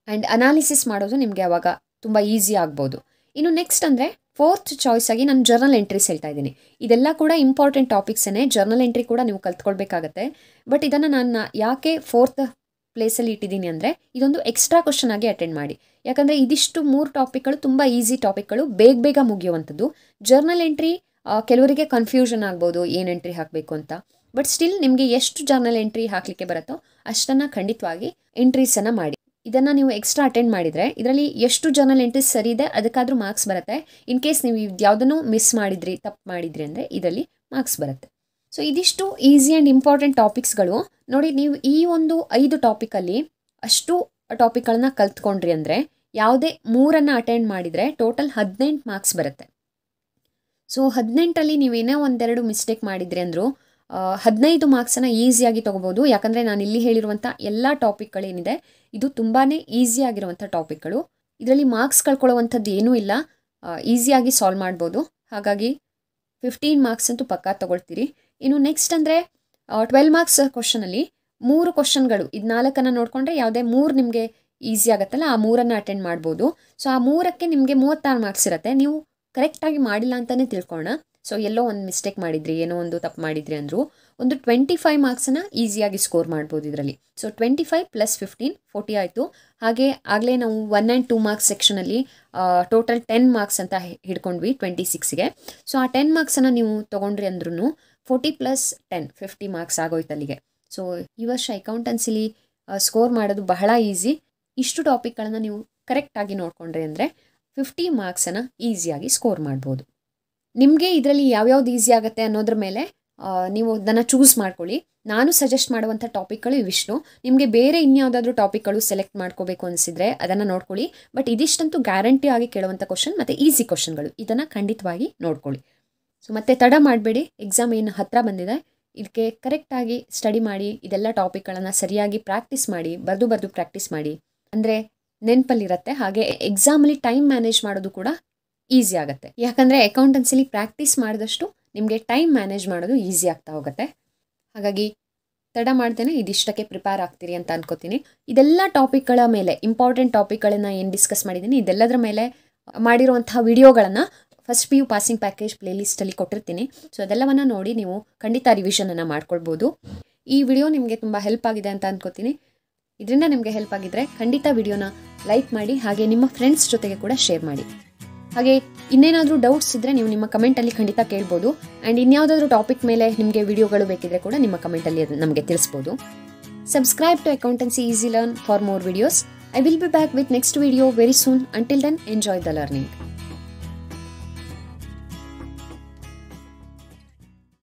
ಆ್ಯಂಡ್ ಅನಾಲಿಸಿಸ್ ಮಾಡೋದು ನಿಮಗೆ ಆವಾಗ ತುಂಬ ಈಸಿ ಆಗ್ಬೋದು. ಇನ್ನು ನೆಕ್ಸ್ಟ್ ಅಂದರೆ 4th ಚಾಯ್ಸ್ ಆಗಿ ನಾನು ಜರ್ನಲ್ ಎಂಟ್ರೀಸ್ ಹೇಳ್ತಾ ಇದ್ದೀನಿ. ಇದೆಲ್ಲ ಕೂಡ ಇಂಪಾರ್ಟೆಂಟ್ ಟಾಪಿಕ್ಸೇ. ಜರ್ನಲ್ ಎಂಟ್ರಿ ಕೂಡ ನೀವು ಕಲ್ತ್ಕೊಳ್ಬೇಕಾಗತ್ತೆ. ಬಟ್ ಇದನ್ನು ನಾನು ಯಾಕೆ 4th ಪ್ಲೇಸಲ್ಲಿ ಇಟ್ಟಿದ್ದೀನಿ ಅಂದರೆ ಇದೊಂದು ಎಕ್ಸ್ಟ್ರಾ ಕ್ವಶನ್ ಆಗಿ ಅಟೆಂಡ್ ಮಾಡಿ. ಯಾಕಂದರೆ ಇದಿಷ್ಟು 3 ಟಾಪಿಕ್ಗಳು ತುಂಬ ಈಸಿ ಟಾಪಿಕ್ಗಳು, ಬೇಗ ಮುಗಿಯುವಂಥದ್ದು. ಜರ್ನಲ್ ಎಂಟ್ರಿ ಕೆಲವರಿಗೆ ಕನ್ಫ್ಯೂಷನ್ ಆಗ್ಬೋದು ಏನು ಎಂಟ್ರಿ ಹಾಕಬೇಕು ಅಂತ. ಬಟ್ ಸ್ಟಿಲ್ ನಿಮಗೆ ಎಷ್ಟು ಜರ್ನಲ್ ಎಂಟ್ರಿ ಹಾಕಲಿಕ್ಕೆ ಬರುತ್ತೋ ಅಷ್ಟನ್ನು ಖಂಡಿತವಾಗಿ ಎಂಟ್ರೀಸನ್ನು ಮಾಡಿ. ಇದನ್ನು ನೀವು ಎಕ್ಸ್ಟ್ರಾ ಅಟೆಂಡ್ ಮಾಡಿದರೆ ಇದರಲ್ಲಿ ಎಷ್ಟು ಜರ್ನಲ್ ಎಂಟ್ರೀಸ್ ಸರಿ ಇದೆ ಅದಕ್ಕಾದರೂ ಮಾರ್ಕ್ಸ್ ಬರುತ್ತೆ. ಇನ್ ಕೇಸ್ ನೀವು ಯಾವುದನ್ನು ಮಿಸ್ ಮಾಡಿದ್ರಿ, ತಪ್ಪು ಮಾಡಿದ್ರಿ ಅಂದರೆ ಇದರಲ್ಲಿ ಮಾರ್ಕ್ಸ್ ಬರುತ್ತೆ. ಸೊ ಇದಿಷ್ಟು ಈಸಿ ಆ್ಯಂಡ್ ಇಂಪಾರ್ಟೆಂಟ್ ಟಾಪಿಕ್ಸ್ಗಳು. ನೋಡಿ, ನೀವು ಈ ಒಂದು 5 ಟಾಪಿಕಲ್ಲಿ ಅಷ್ಟು ಟಾಪಿಕ್ಗಳನ್ನ ಕಲ್ತ್ಕೊಂಡ್ರಿ ಅಂದರೆ ಯಾವುದೇ 3 ಅಟೆಂಡ್ ಮಾಡಿದರೆ ಟೋಟಲ್ 18 ಮಾರ್ಕ್ಸ್ ಬರುತ್ತೆ. ಸೊ 18ರಲ್ಲಿ ನೀವೇನೋ 1-2 ಮಿಸ್ಟೇಕ್ ಮಾಡಿದ್ರಿ ಅಂದರೂ 15 ಮಾರ್ಕ್ಸನ್ನು ಈಸಿಯಾಗಿ ತೊಗೋಬೋದು. ಯಾಕಂದರೆ ನಾನು ಇಲ್ಲಿ ಹೇಳಿರುವಂಥ ಎಲ್ಲ ಟಾಪಿಕ್ಗಳೇನಿದೆ ಇದು ತುಂಬಾ ಈಸಿ ಆಗಿರುವಂಥ ಟಾಪಿಕ್ಗಳು. ಇದರಲ್ಲಿ ಮಾರ್ಕ್ಸ್ ಕಳ್ಕೊಳ್ಳುವಂಥದ್ದು ಏನೂ ಇಲ್ಲ, ಈಸಿಯಾಗಿ ಸಾಲ್ವ್ ಮಾಡ್ಬೋದು. ಹಾಗಾಗಿ 15 ಮಾರ್ಕ್ಸ್ ಅಂತೂ ಪಕ್ಕಾ ತೊಗೊಳ್ತೀರಿ. ಇನ್ನು ನೆಕ್ಸ್ಟ್ ಅಂದರೆ 12 ಮಾರ್ಕ್ಸ್ ಕ್ವಶನಲ್ಲಿ 3 ಕ್ವಶನ್ಗಳು, ಇದು 4 ನೋಡಿಕೊಂಡ್ರೆ ಯಾವುದೇ 3 ನಿಮಗೆ ಈಸಿ ಆಗುತ್ತಲ್ಲ ಆ 3 ಅಟೆಂಡ್ ಮಾಡ್ಬೋದು. ಸೊ ಆ 3ಕ್ಕೆ ನಿಮಗೆ 36 ಮಾರ್ಕ್ಸ್ ಇರುತ್ತೆ. ನೀವು ಕರೆಕ್ಟಾಗಿ ಮಾಡಿಲ್ಲ ಅಂತಲೇ ತಿಳ್ಕೊಳ್ಳೋಣ. ಸೊ ಎಲ್ಲೋ ಒಂದು ಮಿಸ್ಟೇಕ್ ಮಾಡಿದ್ರಿ, ಏನೋ ಒಂದು ತಪ್ಪು ಮಾಡಿದ್ರಿ ಅಂದರು ಒಂದು 25 ಮಾರ್ಕ್ಸನ್ನು ಈಸಿಯಾಗಿ ಸ್ಕೋರ್ ಮಾಡ್ಬೋದು ಇದರಲ್ಲಿ. ಸೊ 25 + 15 40 ಆಯಿತು. ಹಾಗೆ ಆಗಲೇ ನಾವು 1 ಆ್ಯಂಡ್ 2 ಮಾರ್ಕ್ಸ್ ಸೆಕ್ಷನಲ್ಲಿ ಟೋಟಲ್ 10 ಮಾರ್ಕ್ಸ್ ಅಂತ ಹಿಡ್ಕೊಂಡ್ವಿ 26ಗೆ. ಸೊ ಆ 10 ಮಾರ್ಕ್ಸನ್ನು ನೀವು ತೊಗೊಂಡ್ರಿ ಅಂದ್ರೂ 40 + 10 50 ಮಾರ್ಕ್ಸ್ ಆಗೋಯ್ತು ಅಲ್ಲಿಗೆ. ಸೊ ಈ ವರ್ಷ ಅಕೌಂಟೆನ್ಸಿಲಿ ಸ್ಕೋರ್ ಮಾಡೋದು ಬಹಳ ಈಸಿ. ಇಷ್ಟು ಟಾಪಿಕ್ಗಳನ್ನು ನೀವು ಕರೆಕ್ಟಾಗಿ ನೋಡಿಕೊಂಡ್ರಿ ಅಂದರೆ 50 ಮಾರ್ಕ್ಸನ್ನು ಈಸಿಯಾಗಿ ಸ್ಕೋರ್ ಮಾಡ್ಬೋದು. ನಿಮಗೆ ಇದರಲ್ಲಿ ಯಾವ್ಯಾವ್ದು ಈಸಿ ಆಗುತ್ತೆ ಅನ್ನೋದ್ರ ಮೇಲೆ ನೀವು ಅದನ್ನು ಚೂಸ್ ಮಾಡ್ಕೊಳ್ಳಿ. ನಾನು ಸಜೆಸ್ಟ್ ಮಾಡುವಂಥ ಟಾಪಿಕ್ಗಳು ಇವಿಷ್ಟು. ನಿಮಗೆ ಬೇರೆ ಇನ್ಯಾವುದಾದ್ರೂ ಟಾಪಿಕ್ಗಳು ಸೆಲೆಕ್ಟ್ ಮಾಡ್ಕೋಬೇಕು ಅನಿಸಿದರೆ ಅದನ್ನು ನೋಡ್ಕೊಳ್ಳಿ. ಬಟ್ ಇದಿಷ್ಟಂತೂ ಗ್ಯಾರಂಟಿ ಆಗಿ ಕೇಳುವಂಥ ಕ್ವಶನ್ ಮತ್ತು ಈಸಿ ಕ್ವಶನ್ಗಳು, ಇದನ್ನು ಖಂಡಿತವಾಗಿ ನೋಡ್ಕೊಳ್ಳಿ. ಸೊ ಮತ್ತೆ ತಡ ಮಾಡಬೇಡಿ, ಎಕ್ಸಾಮ್ ಏನು ಹತ್ತಿರ ಬಂದಿದೆ, ಇದಕ್ಕೆ ಕರೆಕ್ಟಾಗಿ ಸ್ಟಡಿ ಮಾಡಿ, ಇದೆಲ್ಲ ಟಾಪಿಕ್ಗಳನ್ನು ಸರಿಯಾಗಿ ಪ್ರಾಕ್ಟೀಸ್ ಮಾಡಿ, ಬರೆದು ಪ್ರಾಕ್ಟೀಸ್ ಮಾಡಿ. ಅಂದರೆ ನೆನಪಲ್ಲಿರುತ್ತೆ. ಹಾಗೆ ಎಕ್ಸಾಮಲ್ಲಿ ಟೈಮ್ ಮ್ಯಾನೇಜ್ ಮಾಡೋದು ಕೂಡ ಈಸಿ ಆಗುತ್ತೆ. ಯಾಕಂದರೆ ಅಕೌಂಟೆನ್ಸಿಲಿ ಪ್ರಾಕ್ಟೀಸ್ ಮಾಡಿದಷ್ಟು ನಿಮಗೆ ಟೈಮ್ ಮ್ಯಾನೇಜ್ ಮಾಡೋದು ಈಸಿ ಆಗ್ತಾ ಹೋಗುತ್ತೆ. ಹಾಗಾಗಿ ತಡ ಮಾಡ್ತೇನೆ ಇದಿಷ್ಟಕ್ಕೆ ಪ್ರಿಪೇರ್ ಆಗ್ತೀರಿ ಅಂತ ಅನ್ಕೋತೀನಿ. ಇದೆಲ್ಲ ಟಾಪಿಕ್ಗಳ ಮೇಲೆ ಇಂಪಾರ್ಟೆಂಟ್ ಟಾಪಿಕ್ಗಳನ್ನು ಏನು ಡಿಸ್ಕಸ್ ಮಾಡಿದ್ದೀನಿ ಇದೆಲ್ಲದರ ಮೇಲೆ ಮಾಡಿರುವಂತಹ ವಿಡಿಯೋಗಳನ್ನು ಫಸ್ಟ್ PU ಪಾಸಿಂಗ್ ಪ್ಯಾಕೇಜ್ ಪ್ಲೇಲಿಸ್ಟಲ್ಲಿ ಕೊಟ್ಟಿರ್ತೀನಿ. ಸೊ ಅದೆಲ್ಲವನ್ನು ನೋಡಿ ನೀವು ಖಂಡಿತ ರಿವಿಷನನ್ನು ಮಾಡ್ಕೊಳ್ಬೋದು. ಈ ವಿಡಿಯೋ ನಿಮಗೆ ತುಂಬ ಹೆಲ್ಪ್ ಆಗಿದೆ ಅಂತ ಅನ್ಕೋತೀನಿ. ಇದರಿಂದ ನಿಮಗೆ ಹೆಲ್ಪ್ ಆಗಿದ್ದರೆ ಖಂಡಿತ ವಿಡಿಯೋನ ಲೈಕ್ ಮಾಡಿ, ಹಾಗೆ ನಿಮ್ಮ ಫ್ರೆಂಡ್ಸ್ ಜೊತೆಗೆ ಕೂಡ ಶೇರ್ ಮಾಡಿ. ಹಾಗೆ ಇನ್ನೇನಾದರೂ ಡೌಟ್ಸ್ ಇದ್ದರೆ ನೀವು ನಿಮ್ಮ ಕಮೆಂಟಲ್ಲಿ ಖಂಡಿತ ಕೇಳ್ಬೋದು. ಆ್ಯಂಡ್ ಇನ್ಯಾವುದಾದ್ರೂ ಟಾಪಿಕ್ ಮೇಲೆ ನಿಮಗೆ ವಿಡಿಯೋಗಳು ಬೇಕಿದ್ರೆ ಕೂಡ ನಿಮ್ಮ ಕಮೆಂಟಲ್ಲಿ ನಮಗೆ ತಿಳಿಸ್ಬೋದು. Subscribe to accountancy easy learn for more videos. I will be back with next video very soon. Until then enjoy the learning.